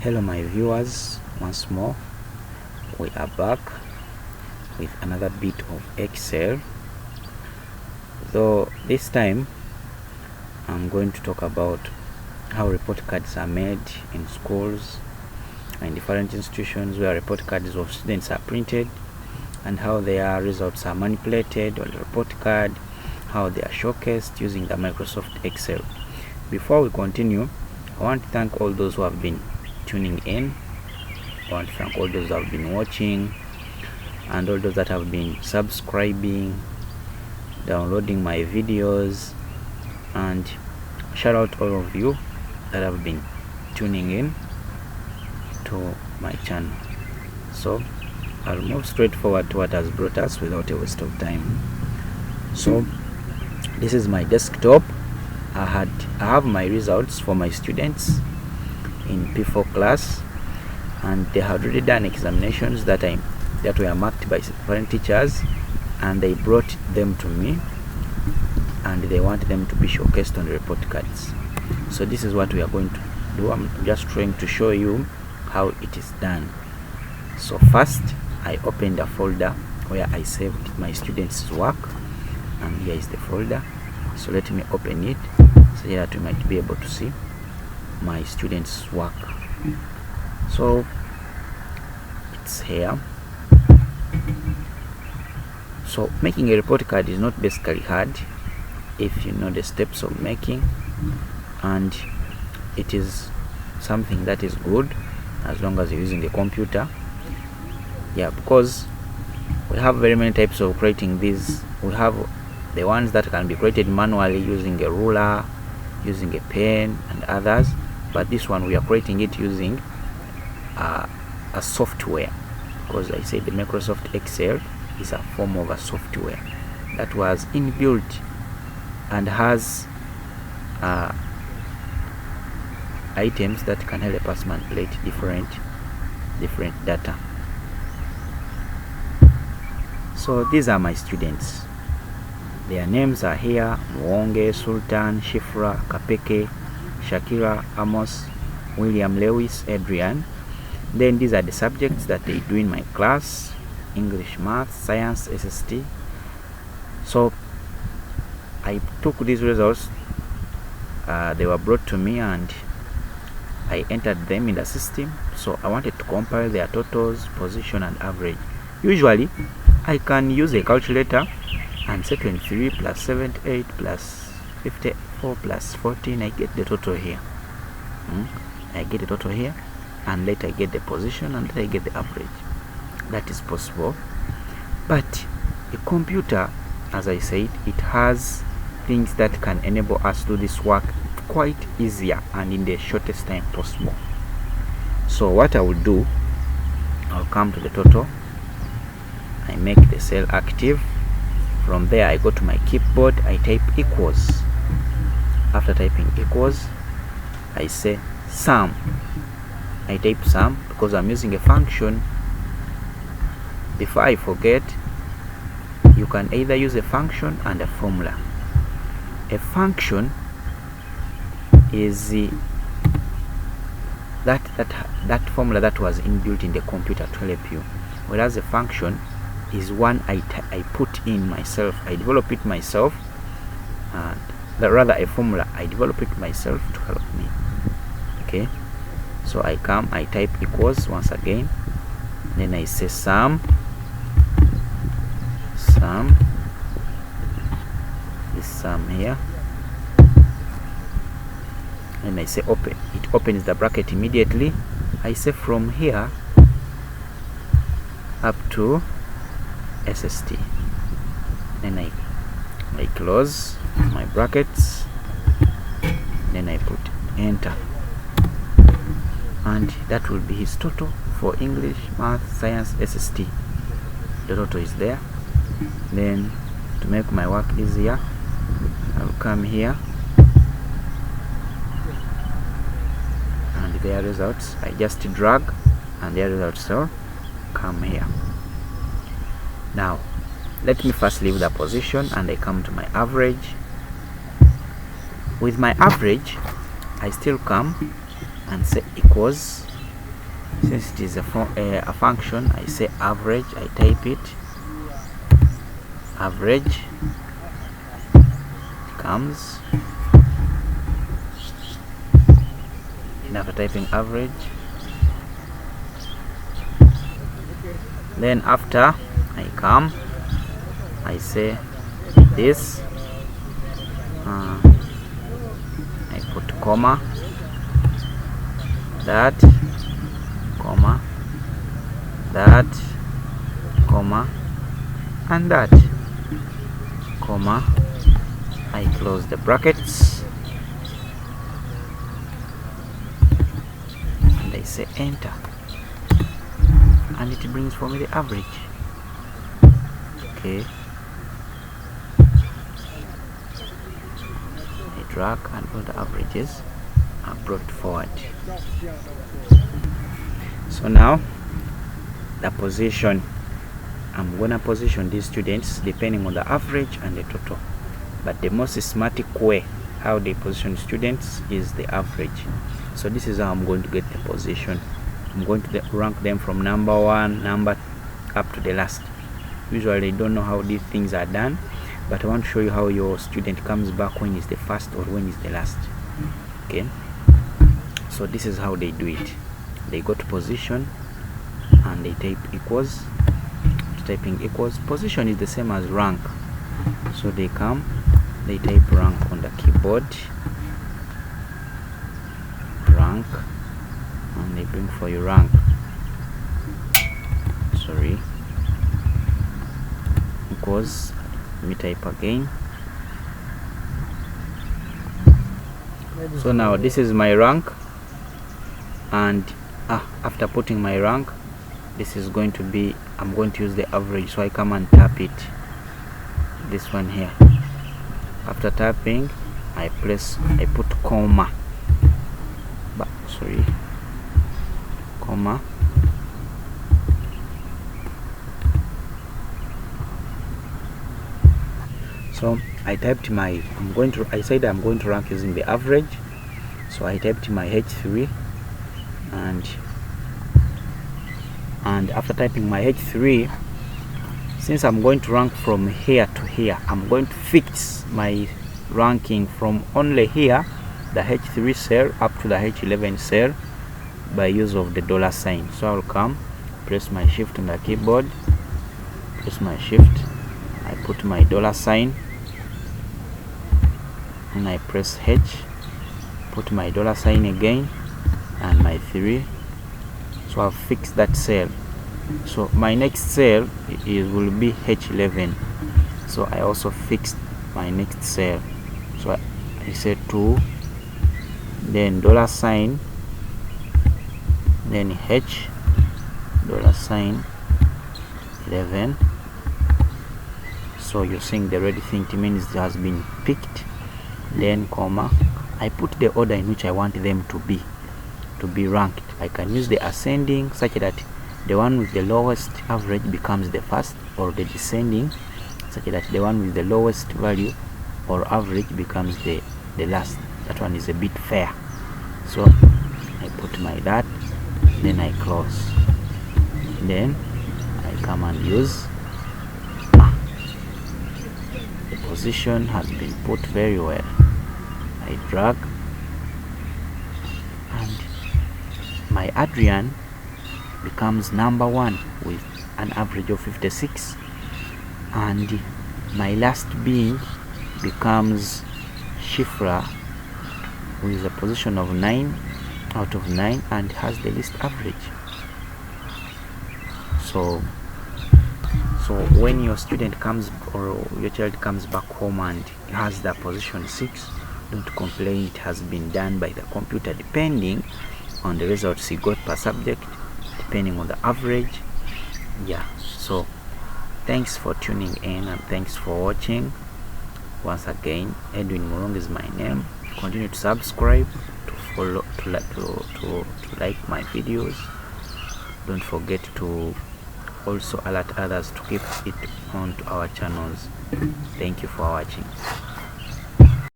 Hello my viewers, once more we are back with another bit of Excel, though this time I'm going to talk about how report cards are made in schools and different institutions where report cards of students are printed, and how their results are manipulated on the report card, how they are showcased using the Microsoft Excel. Before we continue, I want to thank all those who have been tuning in. I want to thank all those that have been watching and all those that have been subscribing, downloading my videos, and shout out all of you that have been tuning in to my channel. So I'll move straight forward to what has brought us without a waste of time. So this is my desktop. I have my results for my students in P4 class, and they had already done examinations that were marked by different teachers, and they brought them to me and they want them to be showcased on the report cards. So this is what we are going to do. I'm just trying to show you how it is done. So first I opened a folder where I saved my students' work, and here is the folder. So let me open it so that we might be able to see my students' work. So it's here. So making a report card is not basically hard if you know the steps of making, and it is something that is good as long as you're using the computer. Because we have very many types of creating these. We have the ones that can be created manually using a ruler, using a pen, and others, but this one we are creating it using a software, because I said the Microsoft Excel is a form of a software that was inbuilt and has items that can help us manipulate different data. So these are my students. Their names are here: Mwonge, Sultan, Shifra, Kapeke, Shakira, Amos, William, Lewis, Adrian. Then these are the subjects that they do in my class: English, Math, Science, SST. So I took these results, they were brought to me, and I entered them in the system. So I wanted to compare their totals, position, and average. Usually I can use a calculator and say 23 plus 78 plus 54 plus 14. I get the total here. I get the total here, and later I get the position, and later I get the average. That is possible. But a computer, as I said, it has things that can enable us to do this work quite easier and in the shortest time possible. So what I will do, I'll come to the total, I make the cell active. From there I go to my keyboard, I type equals. After typing equals, I say sum. I type sum because I'm using a function. Before I forget, you can either use a function and a formula. A function is that formula that was inbuilt in the computer to help you, whereas a function is one I put in myself. I develop it myself, and rather a formula I develop it myself to help me. Okay, so I type equals once again, then I say sum, this sum here, and I say open. It opens the bracket immediately. I say from here up to SST, then I close my brackets, then I put enter, and that will be his total for English, Math, Science, SST. The total is there. Then to make my work easier, I'll come here, and their results I just drag, and their results will come here. Now let me first leave the position and I come to my average. With my average, I still come and say equals Since it is a function, I say average. I type it, average comes, and after typing average, then after I come, I say this, I put comma, that, comma, that, comma, and that, comma, I close the brackets and I say enter, and it brings for me the average. Okay, I drag and all the averages are brought forward. So now the position, I'm gonna position these students depending on the average and the total, but the most systematic way how they position students is the average. So this is how I'm going to get the position. I'm going to rank them from number 1 number up to the last. Usually I don't know how these things are done, but I want to show you how your student comes back when is the first or when is the last. Okay, so this is how they do it. They go to position and they type equals. Typing equals, position is the same as rank, so they come, they type rank on the keyboard, rank, and they bring for you rank. Sorry, equals, let me type again. So now this is my rank, and after putting my rank, this is going to be, I'm going to use the average, so I come and tap it, this one here. After tapping, I put comma, comma, so I typed my, I said I'm going to rank using the average, so I typed my H3, and after typing my H3, since I'm going to rank from here to here, I'm going to fix my ranking from only here, the H3 cell, up to the H11 cell by use of the $sign. So I'll come, press my shift on the keyboard, press my shift, I put my $sign, and I press H, put my $sign again, and my 3. So I've fixed that cell. So my next cell will be H11. So I also fixed my next cell. So I said 2, then $sign, then H, $sign 11. So you're seeing the red thing, it means it has been picked. Then comma, I put the order in which I want them to be ranked. I can use the ascending such that the one with the lowest average becomes the first, or the descending such that the one with the lowest value or average becomes the last. That one is a bit fair. So I put my that, then I close, then I come and use the position has been put very well. I drag, and my Adrian becomes number 1 with an average of 56, and my last being becomes Shifra with a position of 9 out of 9 and has the least average. So when your student comes, or your child comes back home and has the position 6, don't complain, it has been done by the computer depending on the results he got per subject, depending on the average. Yeah, so thanks for tuning in and thanks for watching. Once again, Edwin Murong is my name. Continue to subscribe, to follow, to like my videos. Don't forget to also alert others to keep it on to our channels. Thank you for watching.